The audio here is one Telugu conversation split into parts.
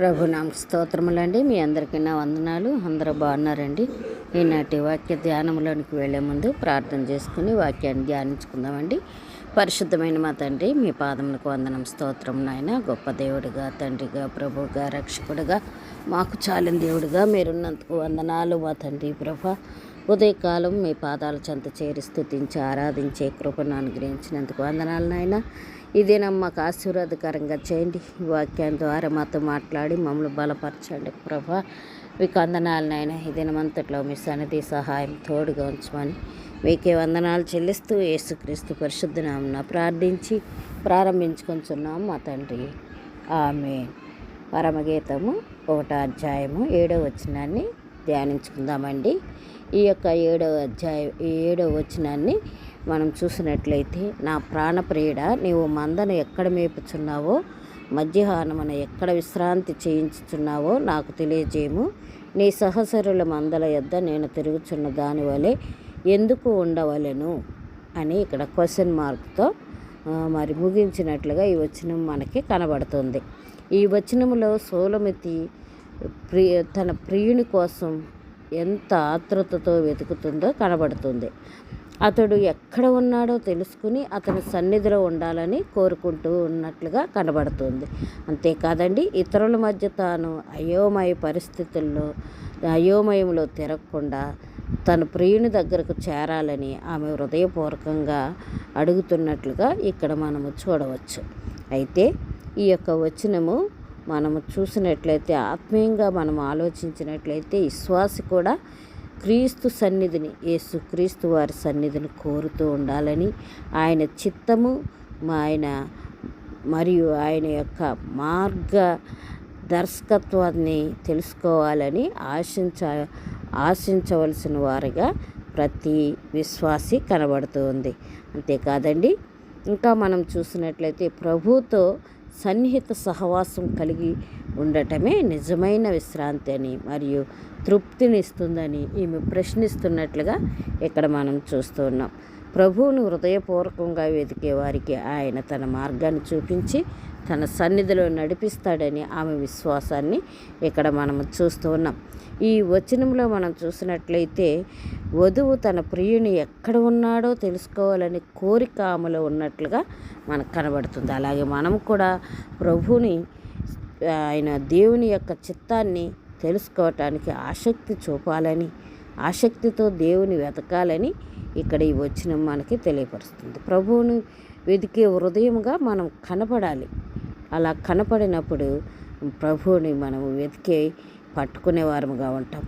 ప్రభునామ స్తోత్రములండి. మీ అందరికీ నా వందనాలు. అందరూ బాగున్నారండి. ఈనాటి వాక్య ధ్యానంలోనికి వెళ్ళే ముందు ప్రార్థన చేసుకుని వాక్యాన్ని ధ్యానించుకుందామండి. పరిశుద్ధమైన మా తండ్రి, మీ పాదములకు వందనం. స్తోత్రం నాయన. గొప్ప దేవుడిగా, తండ్రిగా, ప్రభువుగా, రక్షకుడిగా, మాకు చాలిన దేవుడిగా మీరున్నందుకు వందనాలు మా తండ్రి. ప్రభా, ఉదయకాలం మీ పాదాల చెంత చేరి స్తుతించి ఆరాధించే కృపను అనుగ్రహించినందుకు వందనాలు నాయన. ఇదే మాకు ఆశీర్వాదకరంగా చేయండి. ఈ వాక్యాన్ని ద్వారా మాతో మాట్లాడి మమ్మల్ని బలపరచండి ప్రభా. మీకు వందనాలు నాయన. ఈ దినమంతట్లో మీ సన్నిధి సహాయం తోడుగా ఉంచమని మీకే వందనాలు చెల్లిస్తూ యేసుక్రీస్తు పరిశుద్ధ నామమున ప్రార్థించి ప్రారంభించుకొంచున్నాం మా తండ్రి. ఆమేన్. పరమగీతము 1వ అధ్యాయము 7వ వచనాన్ని ధ్యానించుకుందామండి. ఈ యొక్క 7వ వచనాన్ని మనం చూసినట్లయితే, నా ప్రాణప్రియుడా, నీవు మందను ఎక్కడ మేపుచున్నావో, మధ్యాహ్నమున ఎక్కడ విశ్రాంతి చేయించుచున్నావో నాకు తెలియజేయము. నీ సహచరుల మందల యొద్ద నేను తిరుగుచున్న దాని వలె ఎందుకు ఉండవలెను అని ఇక్కడ క్వశ్చన్ మార్క్తో మరి ముగించినట్లుగా ఈ వచనం మనకి కనబడుతుంది. ఈ వచనంలో సూలమితి తన ప్రియుని కోసం ఎంత ఆతృతతో వెతుకుతుందో కనబడుతుంది. అతడు ఎక్కడ ఉన్నాడో తెలుసుకుని అతని సన్నిధిలో ఉండాలని కోరుకుంటూ ఉన్నట్లుగా కనబడుతుంది. అంతేకాదండి, ఇతరుల మధ్య తాను అయోమయంలో తిరగకుండా తన ప్రియుని దగ్గరకు చేరాలని ఆమె హృదయపూర్వకంగా అడుగుతున్నట్లుగా ఇక్కడ మనము చూడవచ్చు. అయితే ఈ యొక్క వచనము మనము చూసినట్లయితే, ఆత్మీయంగా మనం ఆలోచించినట్లయితే, విశ్వాసి కూడా క్రీస్తు సన్నిధిని, యేసుక్రీస్తు వారి సన్నిధిని కోరుతూ ఉండాలని, ఆయన చిత్తము మరియు ఆయన యొక్క మార్గ దర్శకత్వాన్ని తెలుసుకోవాలని ఆశించవలసిన వారిగా ప్రతి విశ్వాసి కనబడుతుంది. అంతేకాదండి, ఇంకా మనం చూసినట్లయితే ప్రభువుతో సన్నిహిత సహవాసం కలిగి ఉండటమే నిజమైన విశ్రాంతి అని మరియు తృప్తినిస్తుందని ఈమె ప్రశ్నిస్తున్నట్లుగా ఇక్కడ మనం చూస్తూ ఉన్నాం. ప్రభువును హృదయపూర్వకంగా వెతికే వారికి ఆయన తన మార్గాన్ని చూపించి తన సన్నిధిలో నడిపిస్తాడని ఆమె విశ్వాసాన్ని ఇక్కడ మనం చూస్తూ ఉన్నాం. ఈ వచనంలో మనం చూసినట్లయితే, వధువు తన ప్రియుని ఎక్కడ ఉన్నాడో తెలుసుకోవాలని కోరిక ఆమెలో ఉన్నట్లుగా మనకు కనబడుతుంది. అలాగే మనం కూడా ప్రభువుని, ఆయన దేవుని యొక్క చిత్తాన్ని తెలుసుకోవటానికి ఆసక్తి చూపాలని, ఆసక్తితో దేవుని వెతకాలని ఇక్కడ ఈ వచనం మనకి తెలియపరుస్తుంది. ప్రభువుని వెతికే హృదయంగా మనం కనపడాలి. అలా కనపడినప్పుడు ప్రభువుని మనం వెతికే పట్టుకునే వారముగా ఉంటాం.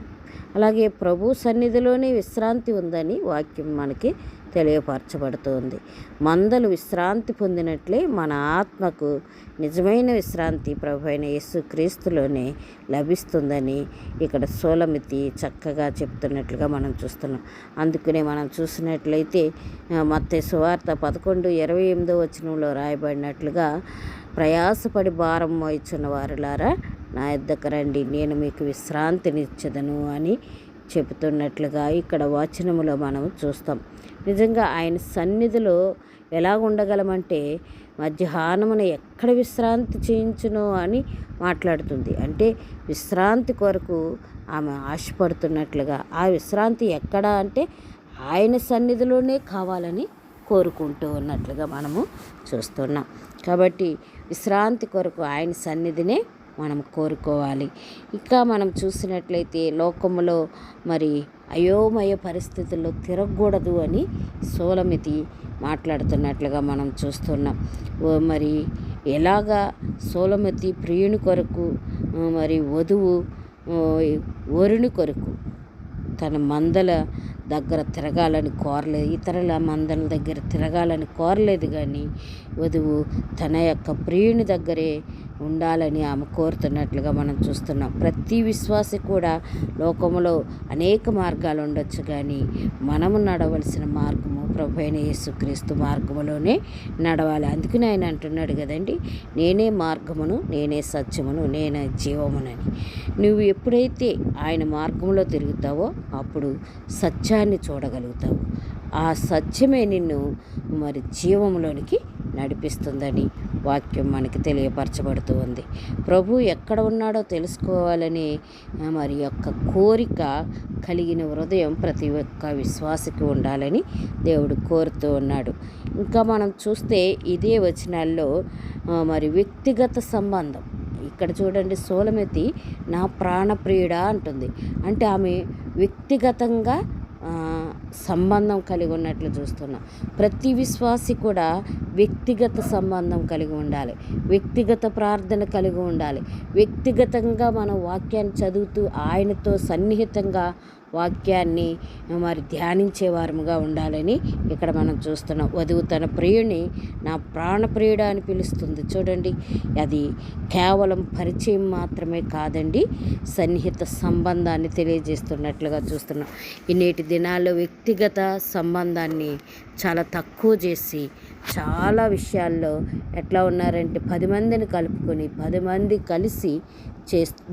అలాగే ప్రభు సన్నిధిలోనే విశ్రాంతి ఉందని వాక్యం మనకి తెలియపరచబడుతుంది. మందలు విశ్రాంతి పొందినట్లే మన ఆత్మకు నిజమైన విశ్రాంతి ప్రభు అయిన యేసుక్రీస్తులోనే లభిస్తుందని ఇక్కడ సూలమితి చక్కగా చెప్తున్నట్లుగా మనం చూస్తున్నాం. అందుకనే మనం చూసినట్లయితే మత్తయి సువార్త 11:28 వచనంలో రాయబడినట్లుగా, ప్రయాసపడి భారం మోయిచున్న వారులారా నా యొద్దకు రండి, నేను మీకు విశ్రాంతినిచ్చెదను అని చెబుతున్నట్లుగా ఇక్కడ వచనములో మనం చూస్తాం. నిజంగా ఆయన సన్నిధిలో ఎలా ఉండగలమంటే, మధ్యాహ్నమున ఎక్కడ విశ్రాంతి చేయించునో అని మాట్లాడుతుంది. అంటే విశ్రాంతి కొరకు ఆమె ఆశపడుతున్నట్లుగా, ఆ విశ్రాంతి ఎక్కడ అంటే ఆయన సన్నిధిలోనే కావాలని కోరుకుంటూ ఉన్నట్లుగా మనము చూస్తున్నాం. కాబట్టి విశ్రాంతి కొరకు ఆయన సన్నిధినే మనం కోరుకోవాలి. ఇంకా మనం చూసినట్లయితే, లోకములో మరి అయోమయ పరిస్థితుల్లో తిరగకూడదు అని సూలమితి మాట్లాడుతున్నట్లుగా మనం చూస్తున్నాం. మరి ఎలాగా సూలమితి ప్రియుని కొరకు, మరి వధువు వరుని కొరకు తన మందల దగ్గర తిరగాలని కోరలేదు, ఇతరుల మందల దగ్గర తిరగాలని కోరలేదు. కానీ వధువు తన యొక్క ప్రియుని దగ్గరే ఉండాలని ఆమె కోరుతున్నట్లుగా మనం చూస్తున్నాం. ప్రతి విశ్వాసి కూడా లోకములో అనేక మార్గాలు ఉండొచ్చు, కానీ మనము నడవలసిన మార్గము ప్రభు అయిన యేసుక్రీస్తు మార్గములోనే నడవాలి. అందుకని ఆయన అంటున్నాడు కదండి, నేనే మార్గమును, నేనే సత్యమును, నేనే జీవమునని. నువ్వు ఎప్పుడైతే ఆయన మార్గంలో తిరుగుతావో అప్పుడు సత్యాన్ని చూడగలుగుతావు. ఆ సత్యమే నిన్ను మరి జీవంలోనికి నడిపిస్తుందని వాక్యం మనకి తెలియపరచబడుతూ ఉంది. ప్రభు ఎక్కడ ఉన్నాడో తెలుసుకోవాలని మరి యొక్క కోరిక కలిగిన హృదయం ప్రతి ఒక్క విశ్వాసికి ఉండాలని దేవుడు కోరుతూ ఉన్నాడు. ఇంకా మనం చూస్తే ఇదే వచనాల్లో మరి వ్యక్తిగత సంబంధం ఇక్కడ చూడండి, సోలమెతి నా ప్రాణప్రియుడా అంటుంది. అంటే ఆమె వ్యక్తిగతంగా సంబంధం కలిగి ఉన్నట్లు చూస్తున్నాం. ప్రతి విశ్వాసి కూడా వ్యక్తిగత సంబంధం కలిగి ఉండాలి, వ్యక్తిగత ప్రార్థన కలిగి ఉండాలి. వ్యక్తిగతంగా మనం వాక్యాన్ని చదువుతూ ఆయనతో సన్నిహితంగా వాక్యాన్ని మరి ధ్యానించేవారముగా ఉండాలని ఇక్కడ మనం చూస్తున్నాం. వధువు తన ప్రియుని నా ప్రాణప్రియుడా అని పిలుస్తుంది. చూడండి, అది కేవలం పరిచయం మాత్రమే కాదండి, సన్నిహిత సంబంధాన్ని తెలియజేస్తున్నట్లుగా చూస్తున్నాం. ఈ నేటి దినాల్లో వ్యక్తిగత సంబంధాన్ని చాలా తక్కువ చేసి చాలా విషయాల్లో ఎట్లా ఉన్నారంటే 10 మందిని కలుపుకొని 10 మంది కలిసి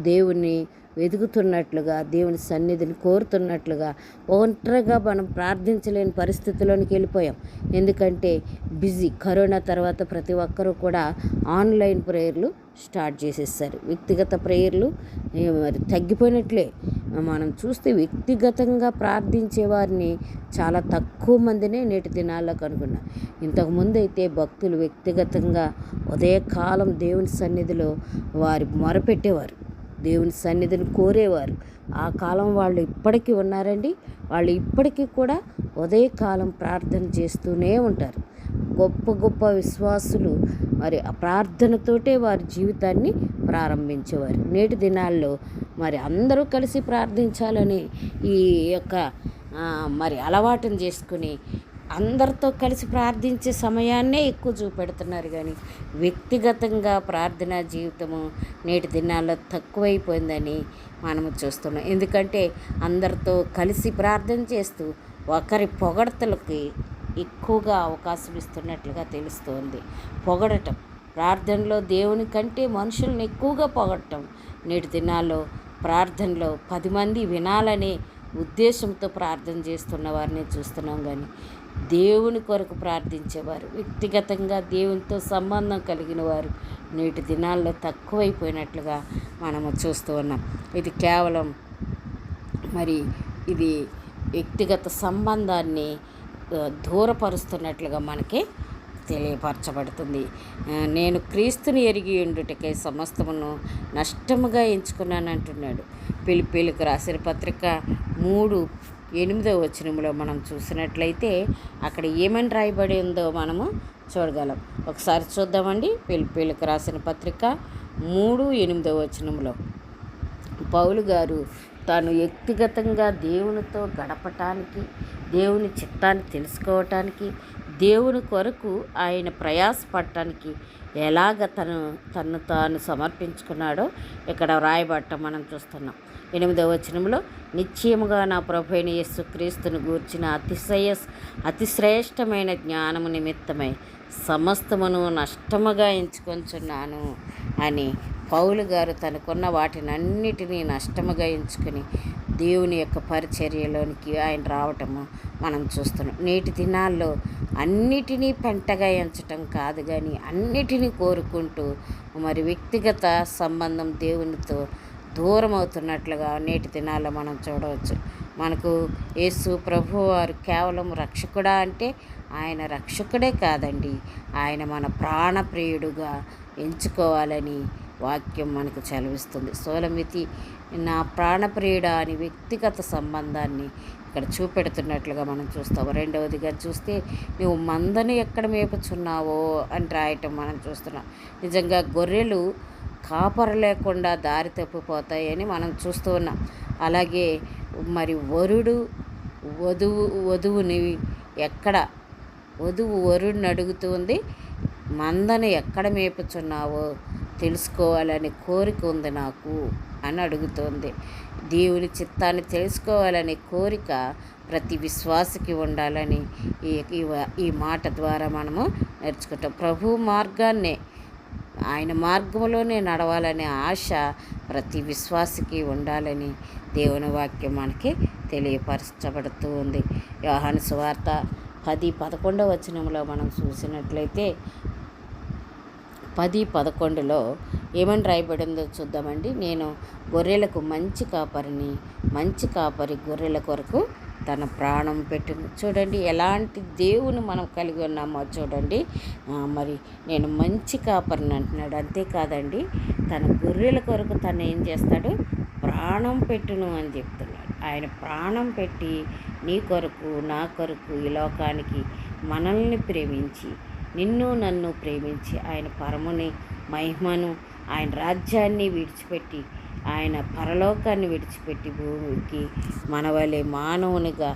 దేవుని వెతుకుతున్నట్లుగా, దేవుని సన్నిధిని కోరుతున్నట్లుగా ఒంటరిగా మనం ప్రార్థించలేని పరిస్థితిలోనికి వెళ్ళిపోయాం. ఎందుకంటే బిజీ. కరోనా తర్వాత ప్రతి ఒక్కరూ కూడా ఆన్లైన్ ప్రేయర్లు స్టార్ట్ చేసేసారు. వ్యక్తిగత ప్రేయర్లు మరి తగ్గిపోయినట్లే మనం చూస్తే వ్యక్తిగతంగా ప్రార్థించే వారిని చాలా తక్కువ మందినే నేటి దినాల్లో కనుగొన్నాం. ఇంతకుముందు అయితే భక్తులు వ్యక్తిగతంగా ఉదయకాలం దేవుని సన్నిధిలో వారి మొరపెట్టేవారు, దేవుని సన్నిధిని కోరేవారు. ఆ కాలం వాళ్ళు ఇప్పటికీ ఉన్నారండి. వాళ్ళు ఇప్పటికీ కూడా ఉదయకాలం ప్రార్థన చేస్తూనే ఉంటారు. గొప్ప గొప్ప విశ్వాసులు మరి ఆ ప్రార్థనతోటే వారి జీవితాన్ని ప్రారంభించేవారు. నేటి దినాల్లో మరి అందరూ కలిసి ప్రార్థించాలని ఈ యొక్క మరి అలవాటును చేసుకుని అందరితో కలిసి ప్రార్థించే సమయాన్నే ఎక్కువ చూపెడుతున్నారు. కానీ వ్యక్తిగతంగా ప్రార్థనా జీవితము నేటి దినాల్లో తక్కువైపోయిందని మనము చూస్తున్నాం. ఎందుకంటే అందరితో కలిసి ప్రార్థన చేస్తూ ఒకరి పొగడతలకి ఎక్కువగా అవకాశం ఇస్తున్నట్లుగా తెలుస్తోంది. పొగడటం, ప్రార్థనలో దేవుని కంటే మనుషులను ఎక్కువగా పొగడటం. నేటి దినాల్లో ప్రార్థనలో 10 మంది వినాలనే ఉద్దేశంతో ప్రార్థన చేస్తున్న వారిని చూస్తున్నాం. కానీ దేవుని కొరకు ప్రార్థించేవారు, వ్యక్తిగతంగా దేవునితో సంబంధం కలిగిన వారు నేటి దినాల్లో తక్కువైపోయినట్లుగా మనము చూస్తూ ఉన్నాం. ఇది కేవలం మరి ఇది వ్యక్తిగత సంబంధాన్ని దూరపరుస్తున్నట్లుగా మనకి తెలియపరచబడుతుంది. నేను క్రీస్తుని ఎరిగి ఉండుటకై సమస్తమును నష్టముగా ఎంచుకున్నాను అంటున్నాడు. ఫిలిప్పీయులకు రాసిన పత్రిక 3:8 వచనంలో మనం చూసినట్లయితే అక్కడ ఏమని రాయబడి ఉందో మనము చూడగలం. ఒకసారి చూద్దామండి. ఫిలిప్పీయులకు రాసిన పత్రిక 3:8 వచనంలో పౌలు గారు తాను వ్యక్తిగతంగా దేవునితో గడపటానికి, దేవుని చిత్తాన్ని తెలుసుకోవటానికి, దేవుని కొరకు ఆయన ప్రయాసపడటానికి ఎలాగ తను తాను సమర్పించుకున్నాడో ఇక్కడ రాయబడటం మనం చూస్తున్నాం. 8వ వచనంలో నిశ్చయముగా నా ప్రభువైన యేసుక్రీస్తును గూర్చిన అతిశ్రేష్టమైన జ్ఞానము నిమిత్తమై సమస్తమును నష్టముగా ఎంచుకొంచున్నాను అని పౌలు గారు తనకున్న వాటినన్నిటినీ నష్టముగా ఎంచుకుని దేవుని యొక్క పరిచర్యలోనికి ఆయన రావటము మనం చూస్తున్నాం. నేటి దినాల్లో అన్నిటినీ పెంటగా ఎంచటం కాదు, కానీ అన్నిటినీ కోరుకుంటూ మరి వ్యక్తిగత సంబంధం దేవునితో దూరం అవుతున్నట్లుగా నేటి దినాల్లో మనం చూడవచ్చు. మనకు యేసు ప్రభు వారు కేవలం రక్షకుడా అంటే ఆయన రక్షకుడే కాదండి, ఆయన మన ప్రాణప్రియుడుగా ఎంచుకోవాలని వాక్యం మనకు చదివిస్తుంది. సోలమితి నా ప్రాణప్రియుడా అని వ్యక్తిగత సంబంధాన్ని ఇక్కడ చూపెడుతున్నట్లుగా మనం చూస్తాము. రెండవదిగా చూస్తే నువ్వు మందని ఎక్కడ మేపుచున్నావో అని రాయటం మనం చూస్తున్నాం. నిజంగా గొర్రెలు కాపర లేకుండా దారి తప్పిపోతాయని మనం చూస్తూ ఉన్నాం. అలాగే మరి వరుడిని అడుగుతుంది, మందని ఎక్కడ మేపుచున్నావో తెలుసుకోవాలని కోరిక ఉంది నాకు అని అడుగుతోంది. దేవుని చిత్తాన్ని తెలుసుకోవాలనే కోరిక ప్రతి విశ్వాసికి ఉండాలని ఈ మాట ద్వారా మనము నేర్చుకుంటాం. ప్రభు మార్గాన్నే, ఆయన మార్గంలోనే నడవాలనే ఆశ ప్రతి విశ్వాసికి ఉండాలని దేవుని వాక్యం మనకి తెలియపరచబడుతూ ఉంది. యోహాను సువార్త 10:11 వచనంలో మనం చూసినట్లయితే 10:11లో ఏమని రాయబడిందో చూద్దామండి. నేను గొర్రెలకు మంచి కాపరిని, మంచి కాపరి గొర్రెల కొరకు తన ప్రాణం పెట్టును. చూడండి ఎలాంటి దేవుని మనం కలిగి ఉన్నామో చూడండి. మరి నేను మంచి కాపరిని అంటున్నాడు. అంతేకాదండి, తన గొర్రెల కొరకు తను ఏం చేస్తాడు, ప్రాణం పెట్టును అని చెప్తున్నాడు. ఆయన ప్రాణం పెట్టి నీ కొరకు నా కొరకు ఈ లోకానికి మనల్ని ప్రేమించి నిన్ను నన్ను ప్రేమించి ఆయన పరముని మహిమను ఆయన రాజ్యాన్ని విడిచిపెట్టి ఆయన పరలోకాన్ని విడిచిపెట్టి భూమికి మనవలే మానవునిగా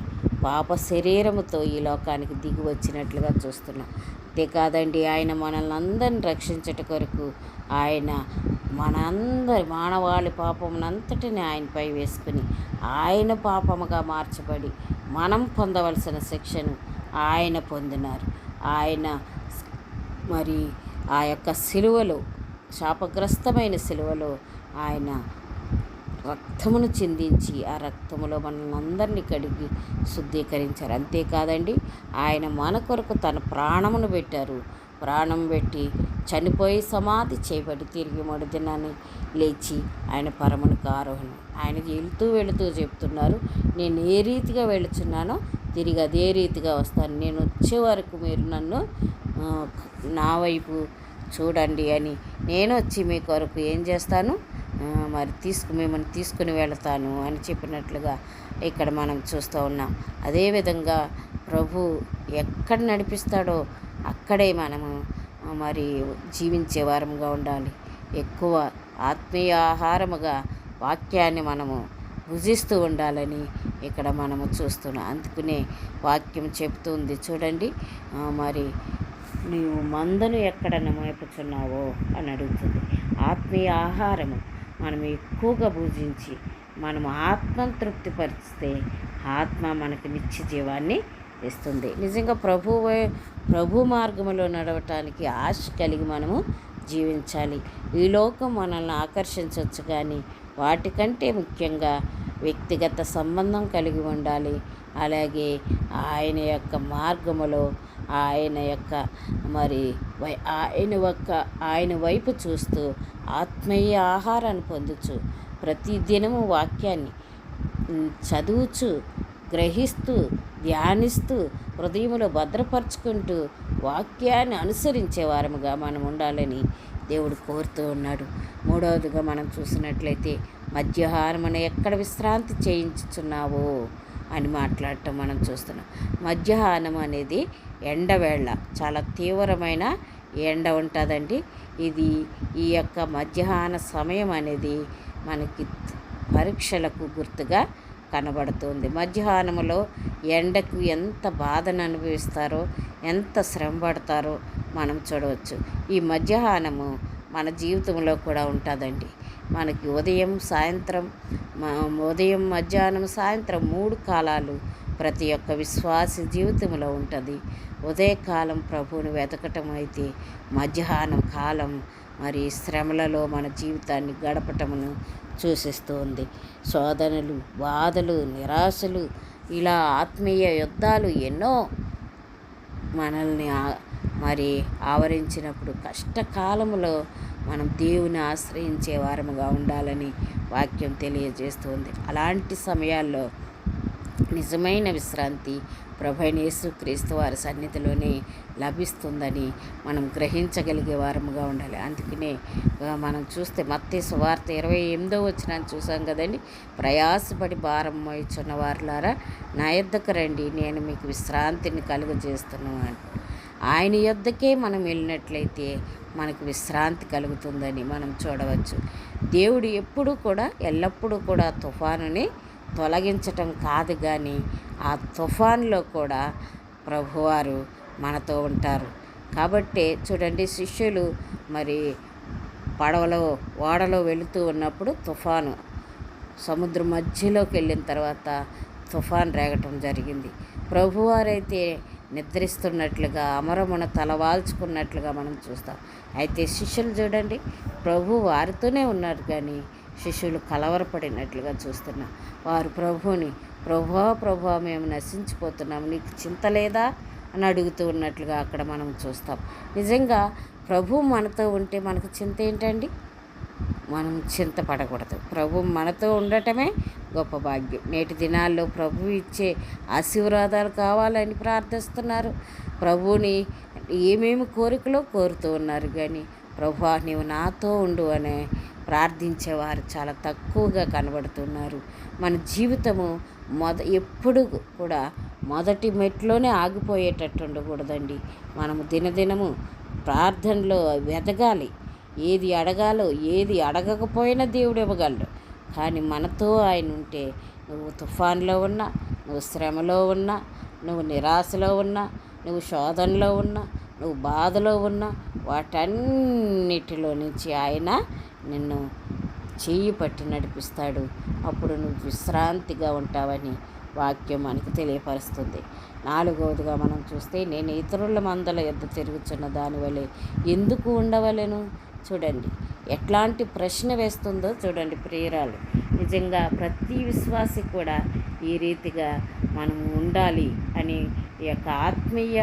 పాప శరీరముతో ఈ లోకానికి దిగి వచ్చినట్లుగా చూస్తున్నాం. అంతేకాదండి, ఆయన మనల్ని అందరిని రక్షించట కొరకు ఆయన మనందరి మానవాళి పాపమునంతటిని ఆయనపై వేసుకుని ఆయన పాపముగా మార్చబడి మనం పొందవలసిన శిక్షను ఆయన పొందినారు. ఆయన మరి ఆ యొక్క సిలువలో, శాపగ్రస్తమైన సిలువలో ఆయన రక్తమును చిందించి ఆ రక్తములో మనల్ని అందరినీ కడిగి శుద్ధీకరించారు. అంతేకాదండి, ఆయన మన కొరకు తన ప్రాణమును పెట్టారు. ప్రాణం పెట్టి చనిపోయి సమాధి చేయబడి తిరిగి మరుదినాన్ని లేచి ఆయన పరమునికి ఆరోహణ. ఆయన వెళుతూ చెప్తున్నారు, నేను ఏ రీతిగా వెళుచున్నానో తిరిగి అదే రీతిగా వస్తాను. నేను వచ్చే వరకు మీరు నన్ను నా వైపు చూడండి అని, నేను వచ్చి మీ కొరకు ఏం చేస్తాను, మరి మిమ్మల్ని తీసుకుని వెళతాను అని చెప్పినట్లుగా ఇక్కడ మనం చూస్తూ ఉన్నాం. అదేవిధంగా ప్రభు ఎక్కడ నడిపిస్తాడో అక్కడే మనము మరి జీవించే వారముగా ఉండాలి. ఎక్కువ ఆత్మీయ ఆహారముగా వాక్యాన్ని మనము భుజిస్తూ ఉండాలని ఇక్కడ మనము చూస్తున్నాం. అందుకనే వాక్యం చెప్తుంది చూడండి, మరి నీవు మందను ఎక్కడ మేపుచున్నావో అని అడుగుతుంది. ఆత్మీయ ఆహారము మనం ఎక్కువగా భుజించి మనము ఆత్మను తృప్తిపరిస్తే ఆత్మ మనకు నిత్య జీవాన్ని ఇస్తుంది. నిజంగా ప్రభు మార్గంలో నడవటానికి ఆశ కలిగి మనము జీవించాలి. ఈ లోకం మనల్ని ఆకర్షించవచ్చు, కానీ వాటికంటే ముఖ్యంగా వ్యక్తిగత సంబంధం కలిగి ఉండాలి. అలాగే ఆయన యొక్క మార్గములో ఆయన యొక్క మరి ఆయన వైపు చూస్తూ ఆత్మీయ ఆహారాన్ని పొందుచు ప్రతిదినము వాక్యాన్ని చదువుచు గ్రహిస్తూ ధ్యానిస్తూ హృదయంలో భద్రపరుచుకుంటూ వాక్యాన్ని అనుసరించే వారముగా మనం ఉండాలని దేవుడు కోరుతూ ఉన్నాడు. మూడవదిగా మనం చూసినట్లయితే మధ్యాహ్నమున ఎక్కడ విశ్రాంతి చేయించుచున్నావో అని మాట్లాడటం మనం చూస్తున్నాం. మధ్యాహ్నం అనేది ఎండవేళ, చాలా తీవ్రమైన ఎండ ఉంటుందండి. ఈ యొక్క మధ్యాహ్న సమయం అనేది మనకి పరీక్షలకు గుర్తుగా కనబడుతుంది. మధ్యాహ్నంలో ఎండకు ఎంత బాధను అనుభవిస్తారో, ఎంత శ్రమ పడతారో మనం చూడవచ్చు. ఈ మధ్యాహ్నము మన జీవితంలో కూడా ఉంటుందండి. మనకి ఉదయం మధ్యాహ్నం సాయంత్రం 3 కాలాలు ప్రతి ఒక్క విశ్వాసి జీవితంలో ఉంటుంది. ఉదయకాలం ప్రభువుని వెతకటం అయితే, మధ్యాహ్నం కాలం మరి శ్రమలలో మన జీవితాన్ని గడపటమును సూచిస్తూ ఉంది. శోధనలు, బాధలు, నిరాశలు, ఇలా ఆత్మీయ యుద్ధాలు ఎన్నో మనల్ని మరి ఆవరించినప్పుడు కష్టకాలంలో మనం దేవుని ఆశ్రయించే వారముగా ఉండాలని వాక్యం తెలియజేస్తుంది. అలాంటి సమయాల్లో నిజమైన విశ్రాంతి ప్రభువైన యేసుక్రీస్తు వారి సన్నిధిలోనే లభిస్తుందని మనం గ్రహించగలిగే వారముగా ఉండాలి. అందుకనే మనం చూస్తే మత్తయి సువార్త 28వ వచనాన్ని చూసాం కదండి. ప్రయాసపడి భారం మోయుచున్న వారులారా నా యొద్దకు రండి, నేను మీకు విశ్రాంతిని కలుగజేస్తున్నాను. ఆయన యొద్దకే మనం వెళ్ళినట్లయితే మనకు విశ్రాంతి కలుగుతుందని మనం చూడవచ్చు. దేవుడు ఎల్లప్పుడూ కూడా తుఫానుని తొలగించటం కాదు, కానీ ఆ తుఫాన్లో కూడా ప్రభువారు మనతో ఉంటారు. కాబట్టి చూడండి, శిష్యులు మరి ఓడలో వెళుతూ ఉన్నప్పుడు తుఫాను సముద్రం మధ్యలోకి వెళ్ళిన తర్వాత తుఫాన్ రేగటం జరిగింది. ప్రభువారైతే నిద్రిస్తున్నట్లుగా అమరమున తలవాల్చుకున్నట్లుగా మనం చూస్తాం. అయితే శిష్యులు చూడండి, ప్రభు వారితోనే ఉన్నారు, కానీ శిష్యులు కలవరపడినట్లుగా చూస్తున్నాం. వారు ప్రభువా మేము నశించిపోతున్నాం, నీకు చింత లేదా అని అడుగుతూ ఉన్నట్లుగా అక్కడ మనం చూస్తాం. నిజంగా ప్రభు మనతో ఉంటే మనకు చింత ఏంటండి? మనం చింతపడకూడదు. ప్రభు మనతో ఉండటమే గొప్ప భాగ్యం. నేటి దినాల్లో ప్రభు ఇచ్చే ఆశీర్వాదాలు కావాలని ప్రార్థిస్తున్నారు. ప్రభువుని ఏమేమి కోరికలో కోరుతూ ఉన్నారు, కానీ ప్రభువా నీవు నాతో ఉండు అని ప్రార్థించేవారు చాలా తక్కువగా కనబడుతున్నారు. మన జీవితము ఎప్పుడు కూడా మొదటి మెట్లోనే ఆగిపోయేటట్టు ఉండకూడదండి. మనము దినదినము ప్రార్థనలో ఎదగాలి. ఏది అడగాలో, ఏది అడగకపోయినా దేవుడు ఇవ్వగలడు. కానీ మనతో ఆయన ఉంటే, నువ్వు తుఫాన్లో ఉన్నా, నువ్వు శ్రమలో ఉన్నా, నువ్వు నిరాశలో ఉన్నా, నువ్వు శోధనలో ఉన్నా, నువ్వు బాధలో ఉన్నా, వాటన్నిటిలో నుంచి ఆయన నిన్ను చెయ్యి పట్టి నడిపిస్తాడు. అప్పుడు నువ్వు విశ్రాంతిగా ఉంటావని వాక్యం మనకు తెలియపరుస్తుంది. 4వదిగా మనం చూస్తే, నేను ఇతరుల మందల యొద్ద తిరుగుతున్న దానివలే ఎందుకు ఉండవలెను? చూడండి ఎట్లాంటి ప్రశ్న వేస్తుందో చూడండి ప్రియురాలు. నిజంగా ప్రతి విశ్వాసి కూడా ఈ రీతిగా మనం ఉండాలి అని ఈ యొక్క ఆత్మీయ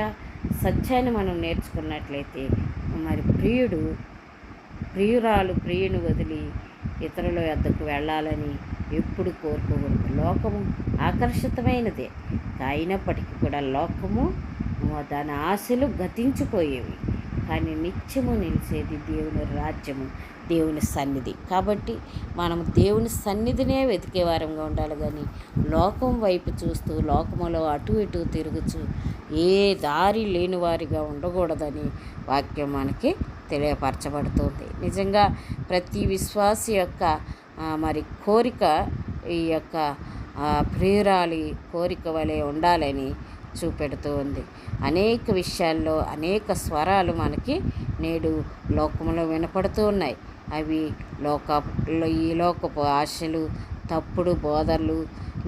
సత్యాన్ని మనం నేర్చుకున్నట్లయితే, మరి ప్రియురాలు ప్రియుని వదిలి ఇతరుల వద్దకు వెళ్ళాలని ఎప్పుడు కోరుకోకూడదు. లోకము ఆకర్షితమైనదే, అయినప్పటికీ కూడా లోకము దాని ఆశలు గతించిపోయేవి. కానీ నిత్యము నిలిచేది దేవుని రాజ్యము, దేవుని సన్నిధి. కాబట్టి మనం దేవుని సన్నిధినే వెతికే వారంగా ఉండాలి, కానీ లోకం వైపు చూస్తూ లోకములో అటు ఇటు తిరుగుచు ఏ దారి లేని వారిగా ఉండకూడదని వాక్యం మనకి తెలియపరచబడుతుంది. నిజంగా ప్రతి విశ్వాసి యొక్క మరి కోరిక ఈ యొక్క ప్రియురాలి కోరిక వలె ఉండాలని చూపెడుతూ ఉంది. అనేక విషయాల్లో అనేక స్వరాలు మనకి నేడు లోకంలో వినపడుతూ ఉన్నాయి. అవి ఈ లోకపు ఆశలు, తప్పుడు బోధలు,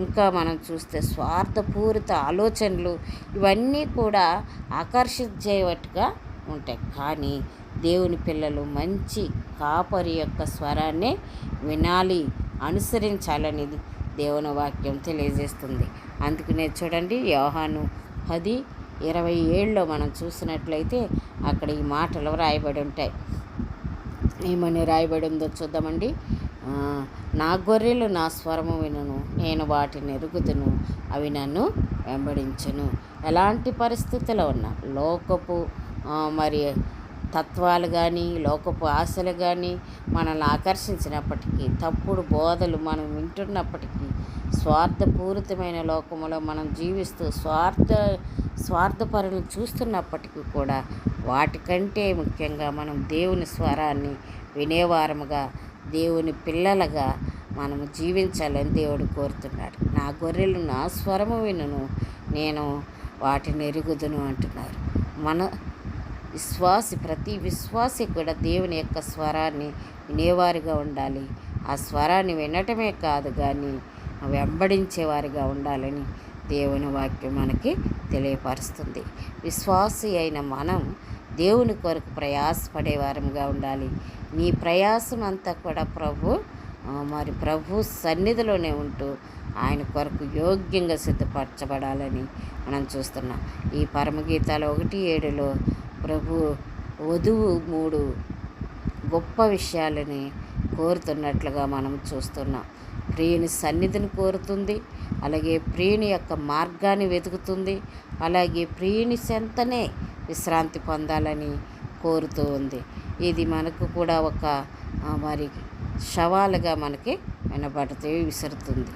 ఇంకా మనం చూస్తే స్వార్థపూరిత ఆలోచనలు, ఇవన్నీ కూడా ఆకర్షించేవట్టుగా ఉంటాయి. కానీ దేవుని పిల్లలు మంచి కాపరి యొక్క స్వరాన్నే వినాలి, అనుసరించాలని దేవుని వాక్యం తెలియజేస్తుంది. అందుకనే చూడండి యోహాను 10:27 మనం చూసినట్లయితే అక్కడ ఈ మాటలు రాయబడి ఉంటాయి. ఏమని రాయబడి ఉందో చూద్దామండి. నా గొర్రెలు నా స్వరము వినును, నేను వాటిని ఎరుగుదును, అవి నన్ను వెంబడించును. ఎలాంటి పరిస్థితిలో ఉన్నా లోకపు మరి తత్వాలు కానీ లోకపు ఆశలు కానీ మనల్ని ఆకర్షించినప్పటికీ, తప్పుడు బోధలు మనం వింటున్నప్పటికీ, స్వార్థపూరితమైన లోకములో మనం జీవిస్తూ స్వార్థపరులను చూస్తున్నప్పటికీ కూడా వాటికంటే ముఖ్యంగా మనం దేవుని స్వరాన్ని వినేవారముగా, దేవుని పిల్లలుగా మనము జీవించాలని దేవుడు కోరుతున్నాడు. నా గొర్రెలు నా స్వరము వినును, నేను వాటిని ఎరుగుదును అంటున్నారు. ప్రతి విశ్వాసి కూడా దేవుని యొక్క స్వరాన్ని వినేవారిగా ఉండాలి. ఆ స్వరాన్ని వినటమే కాదు, కానీ వెంబడించేవారిగా ఉండాలని దేవుని వాక్యం మనకి తెలియపరుస్తుంది. విశ్వాసి అయిన మనం దేవుని కొరకు ప్రయాసపడేవారంగా ఉండాలి. నీ ప్రయాసం అంతా కూడా ప్రభు సన్నిధిలోనే ఉంటూ ఆయన కొరకు యోగ్యంగా సిద్ధపరచబడాలని మనం చూస్తున్నాం. ఈ పరమగీతాలు 1:7 ప్రభు వధువు 3 గొప్ప విషయాలని కోరుతున్నట్లుగా మనం చూస్తున్నాం. ప్రియుని సన్నిధిని కోరుతుంది, అలాగే ప్రియుని యొక్క మార్గాన్ని వెతుకుతుంది, అలాగే ప్రియుని చెంతనే విశ్రాంతి పొందాలని కోరుతూ ఉంది. ఇది మనకు కూడా ఒక మరి సవాలుగా మనకి వినబడుతూ విసురుతుంది.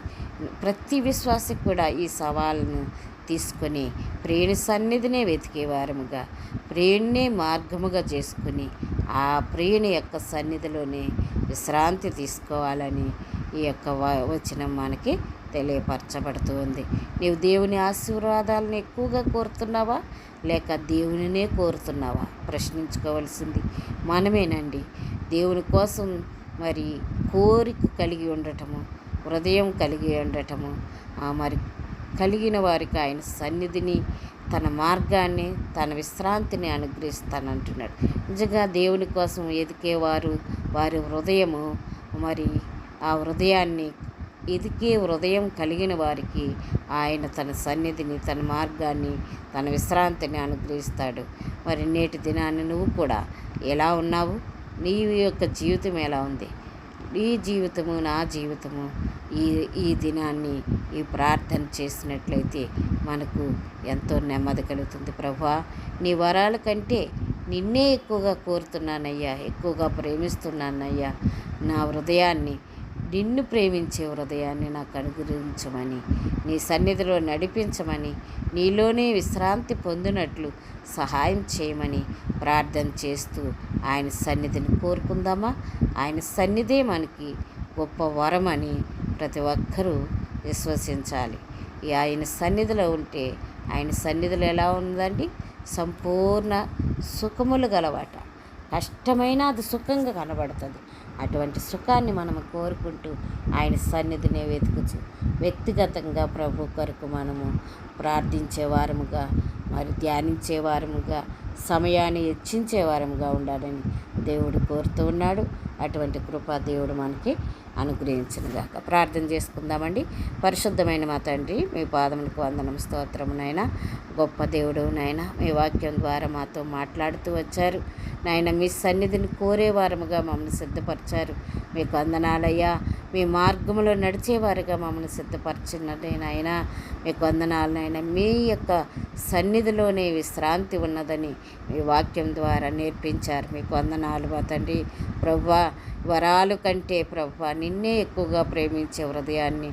ప్రతి విశ్వాసి కూడా ఈ సవాలును తీసుకొని ప్రియుని సన్నిధినే వెతికేవారముగా, ప్రియున్నే మార్గముగా చేసుకుని ఆ ప్రియుని యొక్క సన్నిధిలోనే విశ్రాంతి తీసుకోవాలని ఈ యొక్క వచనం మనకి తెలియపరచబడుతూ ఉంది. నీవు దేవుని ఆశీర్వాదాలను ఎక్కువగా కోరుతున్నావా, లేక దేవునినే కోరుతున్నావా? ప్రశ్నించుకోవాల్సింది మనమేనండి. దేవుని కోసం మరి కోరిక కలిగి ఉండటము, హృదయం కలిగి ఉండటము, మరి కలిగిన వారికి ఆయన సన్నిధిని, తన మార్గాన్ని, తన విశ్రాంతిని అనుగ్రహిస్తానంటున్నాడు. నిజంగా దేవుని కోసం ఎదికేవారు వారి హృదయము మరి ఆ హృదయాన్ని ఎదికే హృదయం కలిగిన వారికి ఆయన తన సన్నిధిని, తన మార్గాన్ని, తన విశ్రాంతిని అనుగ్రహిస్తాడు. మరి నేటి దినాన్ని నువ్వు కూడా ఎలా ఉన్నావు? నీ యొక్క జీవితం ఎలా ఉంది? ఈ జీవితము, నా జీవితము, ఈ ఈ దినాన్ని ఈ ప్రార్థన చేసినట్లయితే మనకు ఎంతో నెమ్మది కలుగుతుంది. ప్రభువా, నీ వరాల కంటే నిన్నే ఎక్కువగా కోరుతున్నానయ్యా, ఎక్కువగా ప్రేమిస్తున్నానయ్యా. నా హృదయాన్ని, నిన్ను ప్రేమించే హృదయాన్ని నాకు అనుగ్రహించమని, నీ సన్నిధిలో నడిపించమని, నీలోనే విశ్రాంతి పొందినట్లు సహాయం చేయమని ప్రార్థన చేస్తూ ఆయన సన్నిధిని కోరుకుందామా? ఆయన సన్నిధే మనకి గొప్ప వరం అని ప్రతి ఒక్కరూ విశ్వసించాలి. ఆయన సన్నిధిలో ఉంటే, ఆయన సన్నిధిలో ఎలా ఉందండి? సంపూర్ణ సుఖములు గలవాట. కష్టమైన అది సుఖంగా కనబడుతుంది. అటువంటి సుఖాన్ని మనం కోరుకుంటూ ఆయన సన్నిధిని వెతుకుచు వ్యక్తిగతంగా ప్రభు కొరకు మనము ప్రార్థించేవారముగా, మరి ధ్యానించేవారముగా, సమయాన్ని హెచ్చించేవారముగా ఉండాలని దేవుడు కోరుతూ ఉన్నాడు. అటువంటి కృప దేవుడు మనకి అనుగ్రహించునుగాక. ప్రార్థన చేసుకుందామండి. పరిశుద్ధమైన మా తండ్రి, మీ పాదములకు వందనం, స్తోత్రము నాయన. గొప్ప దేవుడు నాయన, మీ వాక్యం ద్వారా మాతో మాట్లాడుతూ వచ్చారు నాయన. మీ సన్నిధిని కోరేవారముగా మమ్మల్ని సిద్ధపరిచారు. మీకు వందనాలయ్యా. మీ మార్గంలో నడిచేవారుగా మమ్మల్ని సిద్ధపరిచినట్టే నాయన. మీకు వందనాలు నాయన. మీ యొక్క సన్నిధిలోనే విశ్రాంతి ఉన్నదని మీ వాక్యం ద్వారా నేర్పించారు. మీకు వందనాలు మా తండ్రి. ప్రభువా, వరాలు కంటే ప్రభువా నిన్నే ఎక్కువగా ప్రేమించే హృదయాన్ని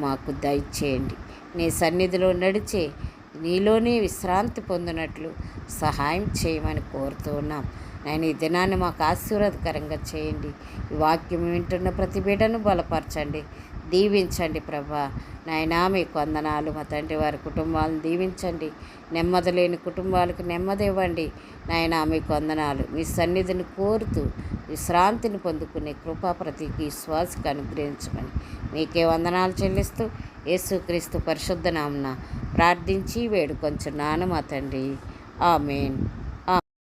మాకు దయచేయండి. నీ సన్నిధిలో నడిచే, నీలోనే విశ్రాంతి పొందినట్లు సహాయం చేయమని కోరుతూ ఉన్నాం. నేను ఈ దినాన్ని మాకు ఆశీర్వాదకరంగా చేయండి. ఈ వాక్యం వింటున్న ప్రతి బిడ్డను బలపరచండి, దీవించండి ప్రభా. నాయనా, మీకు వందనాలు. మా తండ్రి వారి కుటుంబాలను దీవించండి. నెమ్మది లేని కుటుంబాలకు నెమ్మది ఇవ్వండి నాయనా. మీకు వందనాలు. మీ సన్నిధిని కోరుతూ విశ్రాంతిని పొందుకునే కృపా ప్రతి విశ్వాసకు అనుగ్రహించమని మీకే వందనాలు చెల్లిస్తూ యేసుక్రీస్తు పరిశుద్ధ నామమున ప్రార్థించి వేడుకొంచున్నాను మా తండ్రి. ఆమేన్.